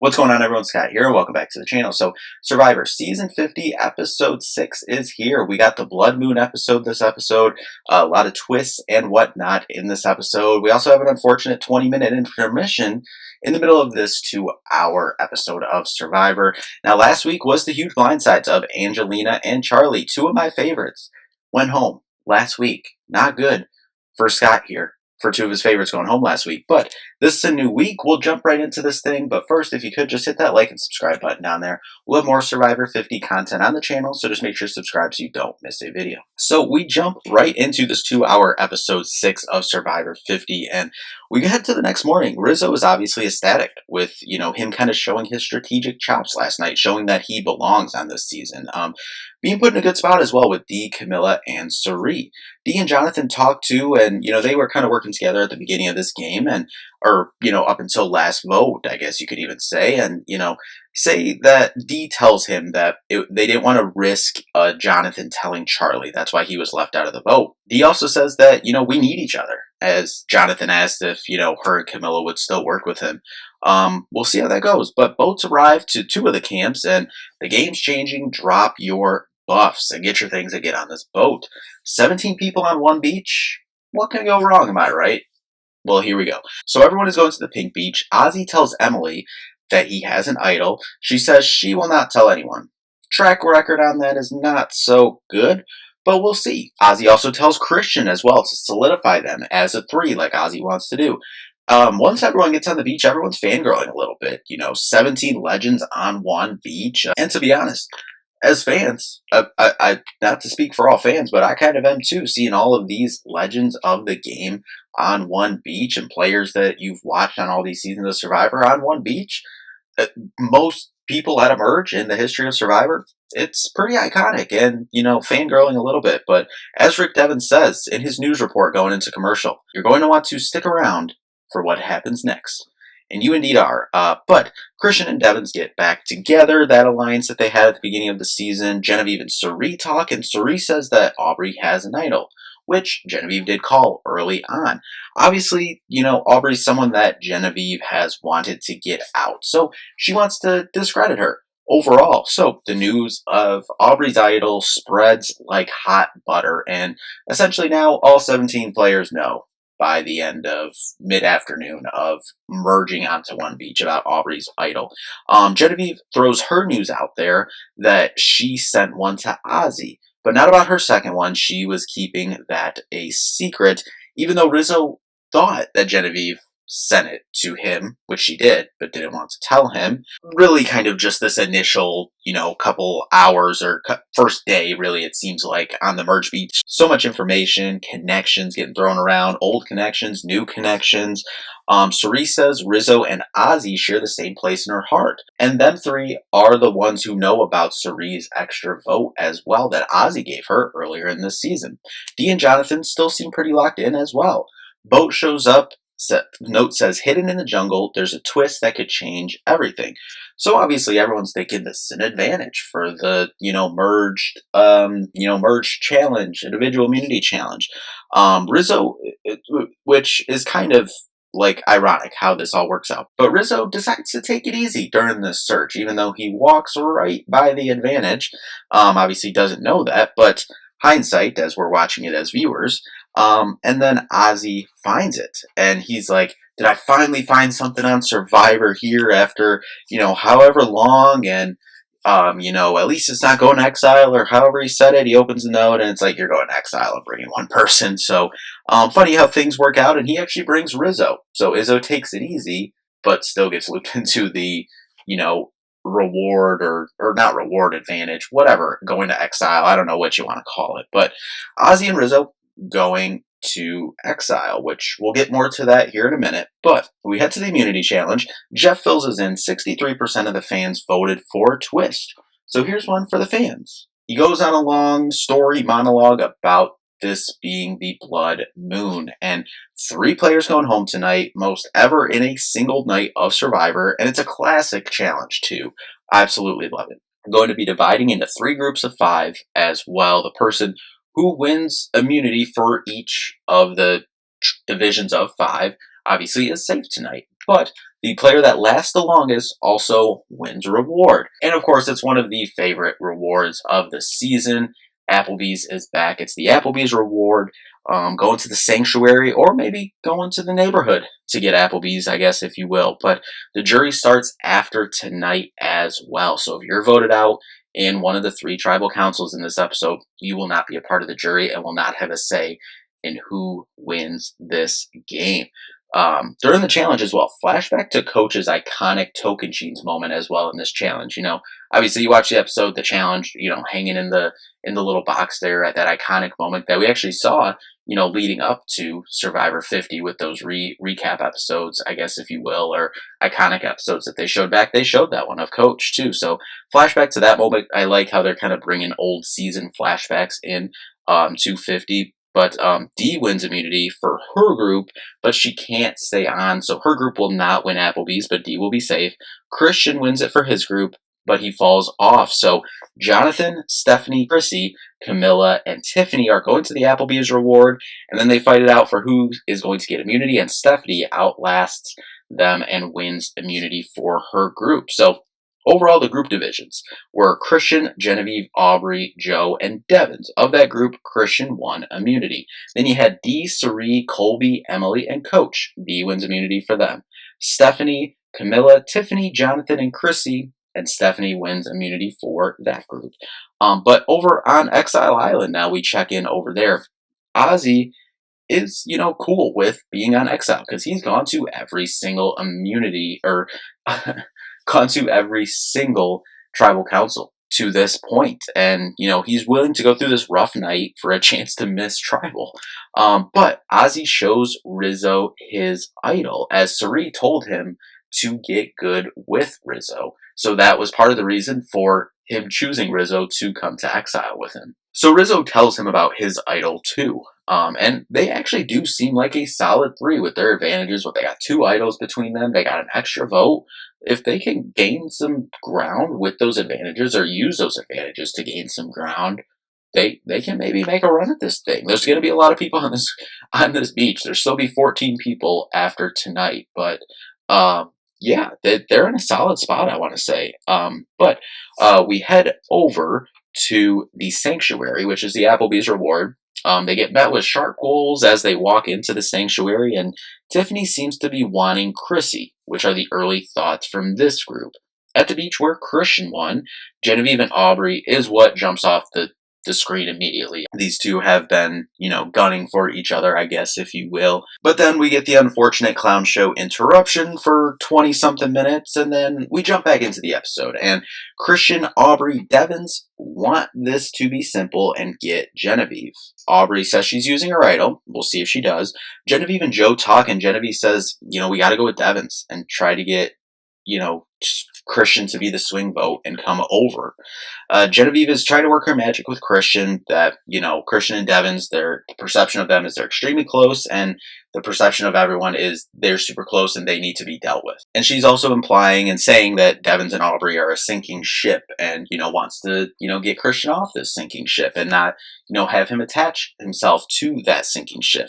What's going on, everyone? Scott here, and welcome back to the channel. So, Survivor Season 50, Episode 6 is here. We got the Blood Moon episode this episode, a lot of twists and whatnot in this episode. We also have an unfortunate 20-minute intermission in the middle of this 2-hour episode of Survivor. Now, last week was the huge blindsides of Angelina and Charlie, two of my favorites. Went home last week. Not good for Scott here, for two of his favorites going home last week. But this is a new week. We'll jump right into this thing. But first, if you could just hit that like and subscribe button down there. We'll have more Survivor 50 content on the channel, so just make sure to subscribe so you don't miss a video. So we jump right into this 2-hour episode 6 of Survivor 50, and we head to the next morning. Rizzo is obviously ecstatic with, him kind of showing his strategic chops last night, showing that he belongs on this season. Being put in a good spot as well with Dee, Camilla, and Cirie. Dee and Jonathan talked too, and, they were kind of working together at the beginning of this game, or up until last vote, I guess you could even say, and, say that Dee tells him that they didn't want to risk Jonathan telling Charlie. That's why he was left out of the vote. Dee also says that, we need each other, as Jonathan asked if, her and Camilla would still work with him. We'll see how that goes. But boats arrive to two of the camps, and the game's changing. Drop your buffs and get your things and get on this boat. 17 people on one beach? What can go wrong, am I right? Well, here we go. So everyone is going to the pink beach. Ozzy tells Emily that he has an idol. She says she will not tell anyone. Track record on that is not so good, but we'll see. Ozzy also tells Christian as well to solidify them as a 3 like Ozzy wants to do. Once everyone gets on the beach, everyone's fangirling a little bit. 17 legends on one beach. And to be honest, as fans, I not to speak for all fans, but I kind of am too, seeing all of these legends of the game on one beach and players that you've watched on all these seasons of Survivor on one beach. Most people at a merge in the history of Survivor, it's pretty iconic and, fangirling a little bit. But as Rick Devens says in his news report going into commercial, you're going to want to stick around for what happens next. And you indeed are. But Christian and Devens get back together, that alliance that they had at the beginning of the season. Genevieve and Cirie talk, and Cirie says that Aubrey has an idol, which Genevieve did call early on. Obviously, Aubrey's someone that Genevieve has wanted to get out, so she wants to discredit her overall. So the news of Aubrey's idol spreads like hot butter, and essentially now all 17 players know by the end of mid-afternoon of merging onto one beach about Aubrey's idol. Genevieve throws her news out there that she sent one to Ozzy, but not about her second one. She was keeping that a secret, even though Rizzo thought that Genevieve sent it to him, which she did, but didn't want to tell him. Really kind of just this initial, couple hours or first day, really, it seems like, on the merge beach. So much information, connections getting thrown around, old connections, new connections. Cirie says Rizzo and Ozzy share the same place in her heart. And them three are the ones who know about Cirie's extra vote as well that Ozzy gave her earlier in this season. Dee and Jonathan still seem pretty locked in as well. Boat shows up. Note says, hidden in the jungle, there's a twist that could change everything. So obviously everyone's thinking this is an advantage for the, merged challenge, individual immunity challenge. Rizzo, which is kind of like ironic how this all works out. But Rizzo decides to take it easy during this search, even though he walks right by the advantage. Obviously doesn't know that, but hindsight, as we're watching it as viewers. And then Ozzy finds it, and he's like, did I finally find something on Survivor here after, however long, and, at least it's not going to exile, or however he said it. He opens the note, and it's like, you're going to exile and bringing one person. So, funny how things work out, and he actually brings Rizzo. So Izzo takes it easy, but still gets looped into the, reward or not reward advantage, whatever, going to exile. I don't know what you want to call it, but Ozzy and Rizzo going to exile, which we'll get more to that here in a minute. But we head to the immunity challenge. Jeff fills us in. 63% of the fans voted for Twist. So here's one for the fans. He goes on a long story monologue about this being the blood moon, and 3 players going home tonight, most ever in a single night of Survivor, and it's a classic challenge too. I absolutely love it. I'm going to be dividing into 3 groups of 5 as well. The person who wins immunity for each of the divisions of 5 obviously is safe tonight, but The player that lasts the longest also wins a reward. And of course, it's one of the favorite rewards of the season. Applebee's is back. It's the Applebee's reward. Going to the sanctuary or maybe going to the neighborhood to get Applebee's, I guess, if you will. But the jury starts after tonight as well. So if you're voted out in one of the 3 tribal councils in this episode, you will not be a part of the jury and will not have a say in who wins this game. During the challenge as well, flashback to Coach's iconic token jeans moment as well in this challenge. Obviously you watch the episode, the challenge, hanging in the little box there at that iconic moment that we actually saw, leading up to Survivor 50 with those recap episodes, I guess, if you will, or iconic episodes that they showed back. They showed that one of Coach too. So flashback to that moment. I like how they're kind of bringing old season flashbacks in to 50. But Dee wins immunity for her group, but she can't stay on. So her group will not win Applebee's, but Dee will be safe. Christian wins it for his group, but he falls off. So Jonathan, Stephanie, Chrissy, Camilla, and Tiffany are going to the Applebee's reward, and then they fight it out for who is going to get immunity, and Stephanie outlasts them and wins immunity for her group. So overall, the group divisions were Christian, Genevieve, Aubrey, Joe, and Devins. Of that group, Christian won immunity. Then you had Dee, Cirie, Colby, Emily, and Coach. Dee wins immunity for them. Stephanie, Camilla, Tiffany, Jonathan, and Chrissy, and Stephanie wins immunity for that group. But over on Exile Island, now we check in over there. Ozzy is, cool with being on exile because he's gone to every single immunity or gone to every single tribal council to this point. And, he's willing to go through this rough night for a chance to miss tribal. But Ozzy shows Rizzo his idol, as Cirie told him to get good with Rizzo. So that was part of the reason for him choosing Rizzo to come to exile with him. So Rizzo tells him about his idol too. And they actually do seem like a solid 3 with their advantages. They got 2 idols between them. They got an extra vote. If they can gain some ground with those advantages or use those advantages to gain some ground, they can maybe make a run at this thing. There's going to be a lot of people on this beach. There'll still be 14 people after tonight, but yeah, they're in a solid spot, I want to say. But we head over to the sanctuary, which is the Applebee's reward. They get met with sharp goals as they walk into the sanctuary, and Tiffany seems to be wanting Chrissy, which are the early thoughts from this group. At the beach where Christian won, Genevieve and Aubrey is what jumps off the screen immediately. These two have been, gunning for each other, I guess, if you will. But then we get the unfortunate clown show interruption for 20-something minutes, and then we jump back into the episode. And Christian, Aubrey, Devins want this to be simple and get Genevieve. Aubrey says she's using her idol. We'll see if she does. Genevieve and Joe talk, and Genevieve says, we got to go with Devins and try to get, Christian to be the swing vote and come over. Genevieve is trying to work her magic with Christian that, Christian and Devins, their perception of them is they're extremely close, and the perception of everyone is they're super close and they need to be dealt with. And she's also implying and saying that Devins and Aubrey are a sinking ship and, wants to, get Christian off this sinking ship and not, have him attach himself to that sinking ship.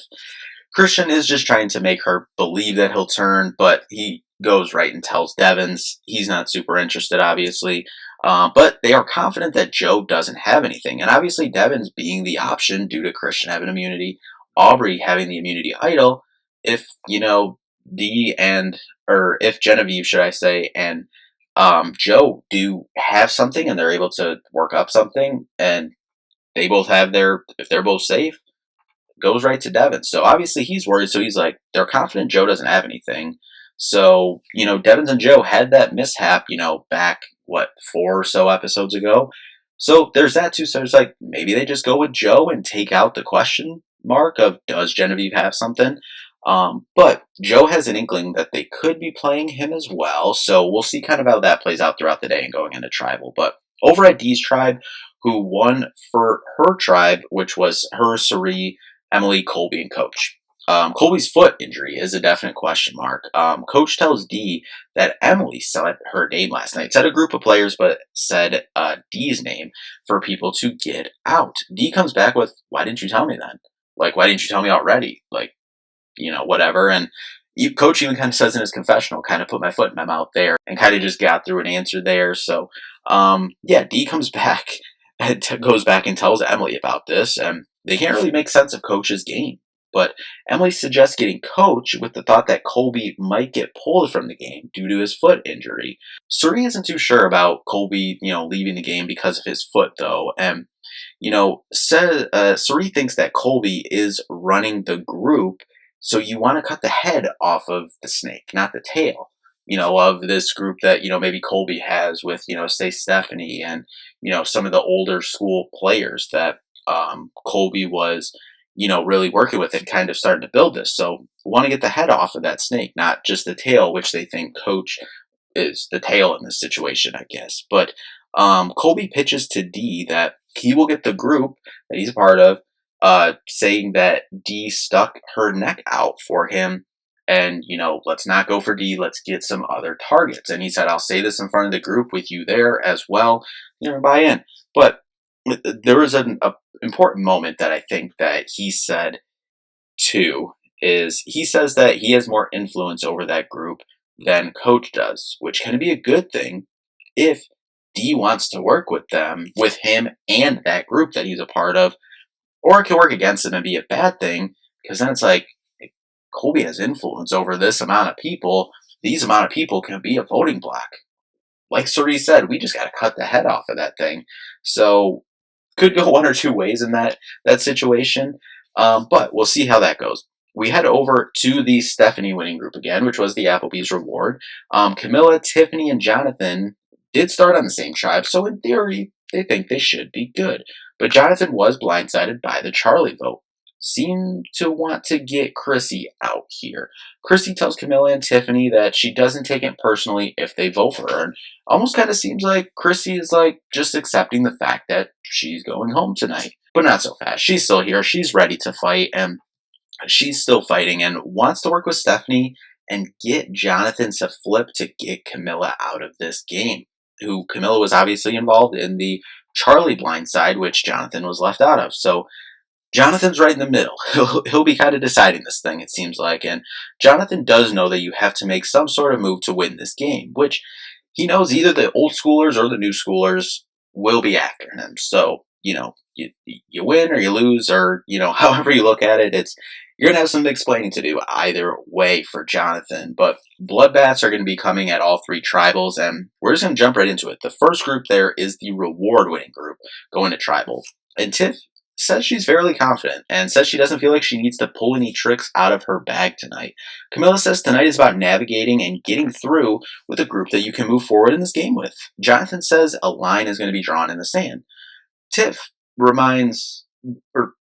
Christian is just trying to make her believe that he'll turn, but he goes right and tells Devins he's not super interested, obviously. But they are confident that Joe doesn't have anything. And obviously Devins being the option due to Christian having immunity, Aubrey having the immunity idol, if, if Genevieve, should I say, and Joe do have something and they're able to work up something and they both have if they're both safe, goes right to Devins. So obviously he's worried. So he's like, they're confident Joe doesn't have anything. So, Devins and Joe had that mishap, back, 4 or so episodes ago. So there's that too. So it's like, maybe they just go with Joe and take out the question mark of, does Genevieve have something? But Joe has an inkling that they could be playing him as well. So we'll see kind of how that plays out throughout the day and going into tribal. But over at Dee's tribe, who won for her tribe, which was her, Cirie, Emily, Colby, and Coach. Colby's foot injury is a definite question mark. Coach tells Dee that Emily said her name last night. Said a group of players, but said Dee's name for people to get out. Dee comes back with, why didn't you tell me then? Why didn't you tell me already? Whatever. And Coach even kind of says in his confessional, kind of put my foot in my mouth there and kind of just got through an answer there. So, yeah, Dee comes back and goes back and tells Emily about this, and they can't really make sense of Coach's game. But Emily suggests getting Coach with the thought that Colby might get pulled from the game due to his foot injury. Suri isn't too sure about Colby, leaving the game because of his foot, though, and Suri thinks that Colby is running the group, so you want to cut the head off of the snake, not the tail. Of this group that maybe Colby has with say Stephanie and some of the older school players that Colby was really working with and kind of starting to build this. So want to get the head off of that snake, not just the tail, which they think Coach is the tail in this situation, I guess. But Colby pitches to Dee that he will get the group that he's a part of, saying that Dee stuck her neck out for him. And, let's not go for Dee. Let's get some other targets. And he said, I'll say this in front of the group with you there as well. Buy in. But there was an important moment that I think that he said too, is he says that he has more influence over that group than Coach does, which can be a good thing if Dee wants to work with him and that group that he's a part of, or it can work against him and be a bad thing, because then it's like, Colby has influence over this amount of people. These amount of people can be a voting block. Like Suri said, we just got to cut the head off of that thing. So could go one or two ways in that situation, but we'll see how that goes. We head over to the Stephanie winning group again, which was the Applebee's reward. Camilla, Tiffany, and Jonathan did start on the same tribe, so in theory, they think they should be good. But Jonathan was blindsided by the Charlie vote. Seem to want to get Chrissy out here. Chrissy tells Camilla and Tiffany that she doesn't take it personally if they vote for her. And almost kind of seems like Chrissy is just accepting the fact that she's going home tonight. But not so fast. She's still here. She's ready to fight, and she's still fighting and wants to work with Stephanie and get Jonathan to flip to get Camilla out of this game. Camilla was obviously involved in the Charlie blindside, which Jonathan was left out of. So Jonathan's right in the middle. He'll be kind of deciding this thing, it seems like. And Jonathan does know that you have to make some sort of move to win this game, which he knows either the old schoolers or the new schoolers will be after him. So, you win or you lose, or, however you look at it, you're going to have some explaining to do either way for Jonathan. But bloodbaths are going to be coming at all three tribals, and we're just going to jump right into it. The first group there is the reward-winning group going to tribal. And Tiff says she's fairly confident and says she doesn't feel like she needs to pull any tricks out of her bag tonight. Camilla says tonight is about navigating and getting through with a group that you can move forward in this game with. Jonathan says a line is going to be drawn in the sand. Tiff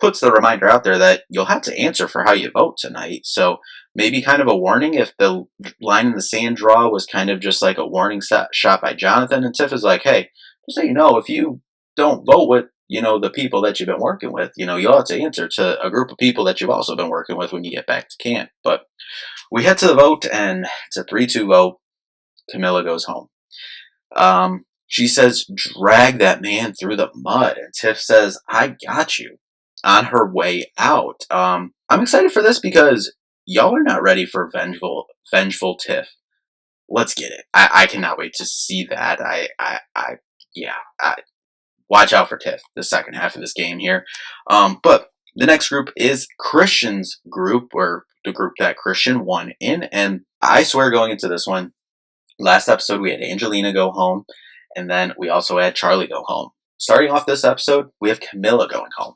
puts the reminder out there that you'll have to answer for how you vote tonight. So maybe kind of a warning if the line in the sand draw was kind of just like a warning shot by Jonathan. And Tiff is like, hey, just so you know, if you don't vote with the people that you've been working with, you'll have to answer to a group of people that you've also been working with when you get back to camp. But we head to the vote, and it's a 3-2 vote. Camilla goes home. She says, drag that man through the mud. And Tiff says, I got you, on her way out. I'm excited for this because y'all are not ready for vengeful Tiff. Let's get it. I cannot wait to see that. Watch out for Tiff the second half of this game here. But the next group is Christian's group, or the group that Christian won in. And I swear going into this one, last episode we had Angelina go home, and then we also had Charlie go home. Starting off this episode, we have Camilla going home.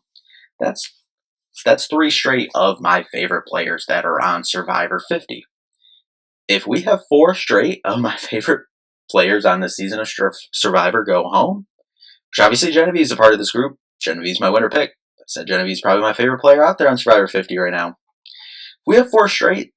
That's 3 straight of my favorite players that are on Survivor 50. If we have 4 straight of my favorite players on this season of Survivor go home, which obviously Genevieve's a part of this group. Genevieve's my winner pick. I said Genevieve's probably my favorite player out there on Survivor 50 right now. If we have 4 straight,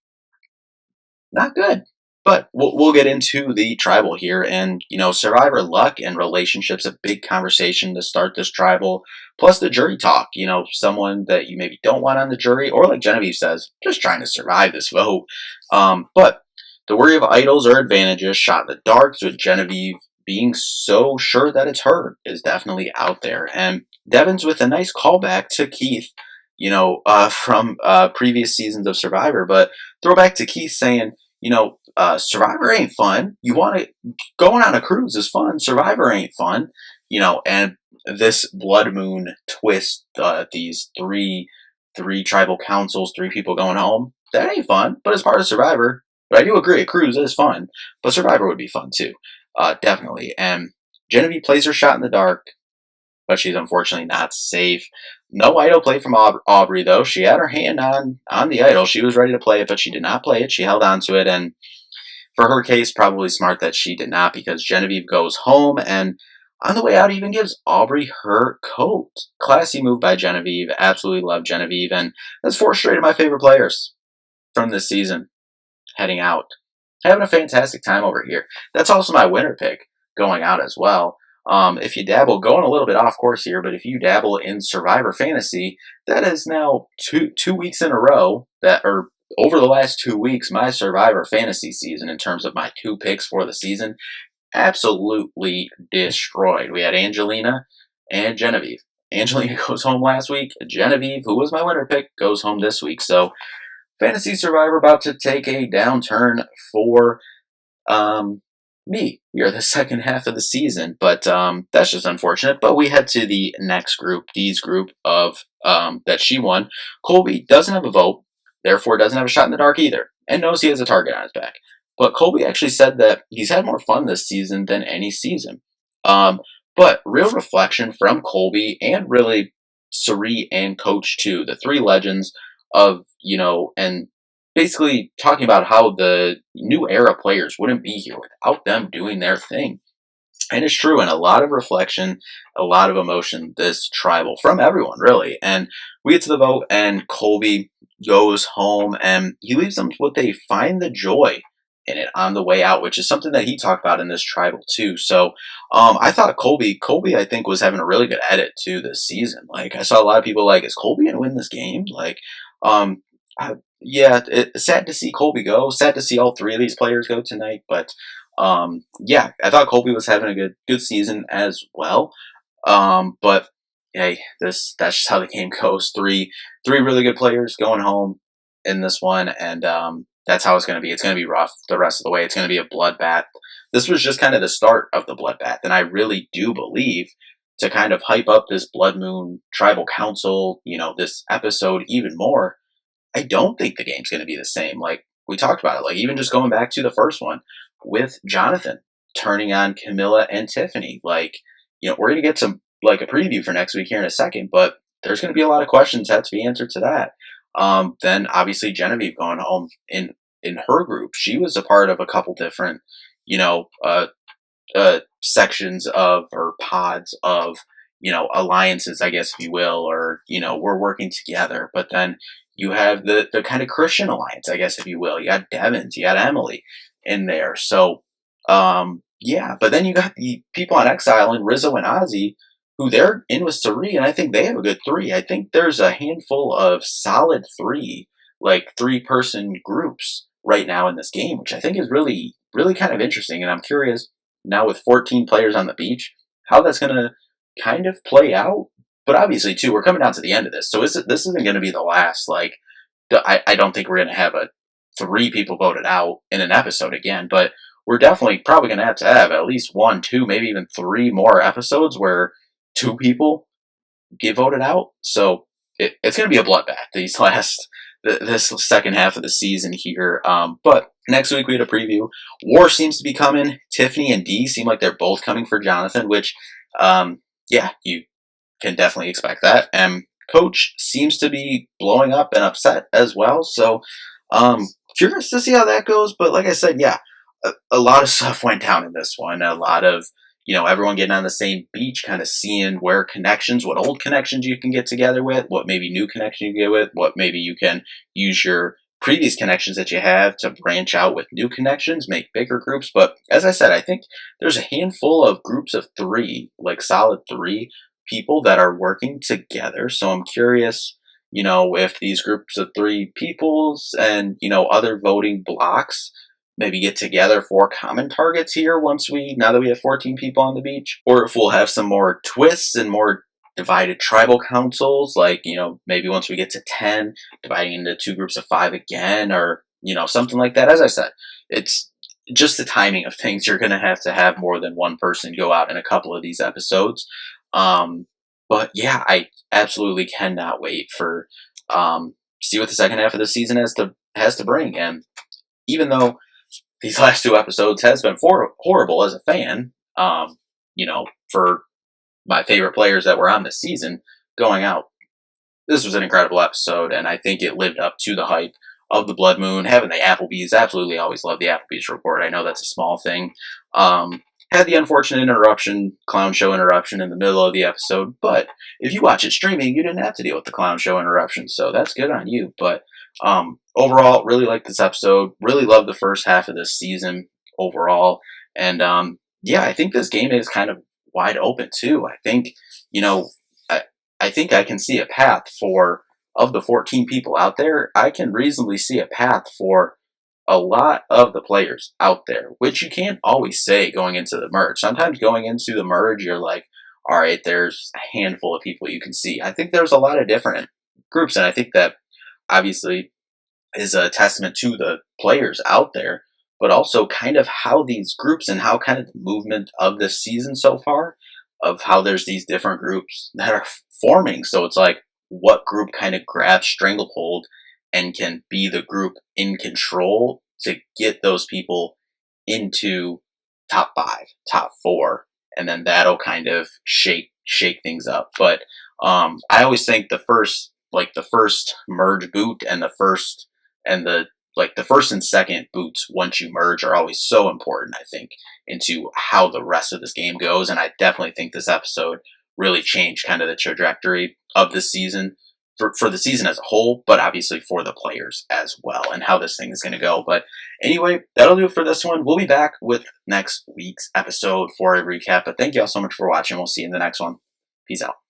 not good. But we'll get into the tribal here. And, Survivor luck and relationships, a big conversation to start this tribal. Plus the jury talk, someone that you maybe don't want on the jury, or like Genevieve says, just trying to survive this vote. But the worry of idols or advantages shot in the darks, with Genevieve being so sure that it's her is definitely out there. And Devin's with a nice callback to Keith, from previous seasons of Survivor. But throwback to Keith saying, Survivor ain't fun. You want to going on a cruise is fun. Survivor ain't fun. And this blood moon twist, these three tribal councils, three people going home. That ain't fun, but it's part of Survivor. But I do agree, a cruise is fun, but Survivor would be fun too, definitely. And Genevieve plays her shot in the dark, but she's unfortunately not safe. No idol play from Aubrey though. She had her hand on the idol. She was ready to play it, but she did not play it. She held on to it, and for her case, probably smart that she did not, because Genevieve goes home and on the way out even gives Aubrey her coat. Classy move by Genevieve. Absolutely love Genevieve, and that's 4 straight of my favorite players from this season heading out. Having a fantastic time over here. That's also my winner pick going out as well. If you dabble, going a little bit off course here, but if you dabble in Survivor Fantasy, that is now two weeks in a row that, or over the last 2 weeks, my Survivor Fantasy season, in terms of my 2 picks for the season, absolutely destroyed. We had Angelina and Genevieve. Angelina goes home last week. Genevieve, who was my winner pick, goes home this week. So Fantasy Survivor about to take a downturn for me. We are the second half of the season, but that's just unfortunate. But we head to the next group, Dee's group of that she won. Colby doesn't have a vote, therefore doesn't have a shot in the dark either, and knows he has a target on his back. But Colby actually said that he's had more fun this season than any season. But real reflection from Colby, and really Sari and Coach too, the 3 legends of, and basically talking about how the new era players wouldn't be here without them doing their thing. And it's true, and a lot of reflection, a lot of emotion, this tribal from everyone, really. And we get to the vote, and Colby goes home, and he leaves them with a find the joy in it on the way out, which is something that he talked about in this tribal too. So I thought Colby, I think, was having a really good edit to this season. Like, I saw a lot of people like, is Colby going to win this game? Like, yeah, it's sad to see Colby go. Sad to see all 3 of these players go tonight, but yeah, I thought Colby was having a good season as well. But hey, that's just how the game goes. Three really good players going home in this one, and that's how it's going to be. It's going to be rough the rest of the way. It's going to be a bloodbath. This was just kind of the start of the bloodbath, and I really do believe, to kind of hype up this Blood Moon Tribal Council, this episode even more, I don't think the game's going to be the same. Like we talked about it, like even just going back to the first one with Jonathan turning on Camilla and Tiffany. Like, we're going to get some, like, a preview for next week here in a second, but there's going to be a lot of questions that have to be answered to that. Then obviously Genevieve going home in her group. She was a part of a couple different, sections of, or pods of, alliances, I guess, if you will, or, we're working together. But then you have the kind of Christian alliance, I guess, if you will. You got Devins, you got Emily in there. So, yeah, but then you got the people on Exile and Rizzo and Ozzy, who they're in with Sari, and I think they have a good 3. I think there's a handful of solid 3, like 3-person groups right now in this game, which I think is really, really kind of interesting. And I'm curious now, with 14 players on the beach, how that's going to kind of play out. But obviously, too, we're coming down to the end of this, so this isn't going to be the last. Like, I don't think we're going to have 3 people voted out in an episode again, but we're definitely probably going to have at least 1, 2, maybe even 3 more episodes where 2 people get voted out. So it's going to be a bloodbath this second half of the season here. But next week we had a preview. War seems to be coming. Tiffany and Dee seem like they're both coming for Jonathan, which, yeah, you can definitely expect that. And Coach seems to be blowing up and upset as well. So curious to see how that goes. But like I said, yeah, a lot of stuff went down in this one. A lot of, everyone getting on the same beach, kind of seeing what old connections you can get together with, what maybe new connection you get with, what maybe you can use your previous connections that you have to branch out with new connections, make bigger groups. But as I said, I think there's a handful of groups of 3, like solid 3 people that are working together. So I'm curious, if these groups of 3 peoples and, other voting blocks maybe get together for common targets here now that we have 14 people on the beach, or if we'll have some more twists and more divided tribal councils, like, maybe once we get to 10, dividing into two groups of 5 again, or, something like that. As I said, it's just the timing of things. You're going to have more than one person go out in a couple of these episodes. Um, but yeah, I absolutely cannot wait for see what the second half of the season has to bring. And even though these last two episodes has been horrible as a fan, for my favorite players that were on this season going out, this was an incredible episode, and I think it lived up to the hype of the Blood Moon. Having the Applebee's, absolutely always love the Applebee's report. I know that's a small thing. Had the unfortunate clown show interruption in the middle of the episode, but if you watch it streaming, you didn't have to deal with the clown show interruption, so that's good on you. But overall, really like this episode. Really love the first half of this season overall, and yeah, I think this game is kind of wide open too. I think you know I think I can see a path for, of the 14 people out there, I can reasonably see a path for a lot of the players out there, which you can't always say going into the merge. Sometimes going into the merge, you're like, all right, there's a handful of people you can see. I think there's a lot of different groups, and I think that obviously is a testament to the players out there, but also kind of how these groups and how kind of the movement of this season so far, of how there's these different groups that are forming. So it's like, what group kind of grabs stranglehold and can be the group in control to get those people into top 5, top 4, and then that'll kind of shake things up. But I always think the first merge boot and the first and second boots once you merge are always so important, I think, into how the rest of this game goes. And I definitely think this episode really changed kind of the trajectory of this season for the season as a whole, but obviously for the players as well, and how this thing is going to go. But anyway, that'll do it for this one. We'll be back with next week's episode for a recap. But thank you all so much for watching. We'll see you in the next one. Peace out.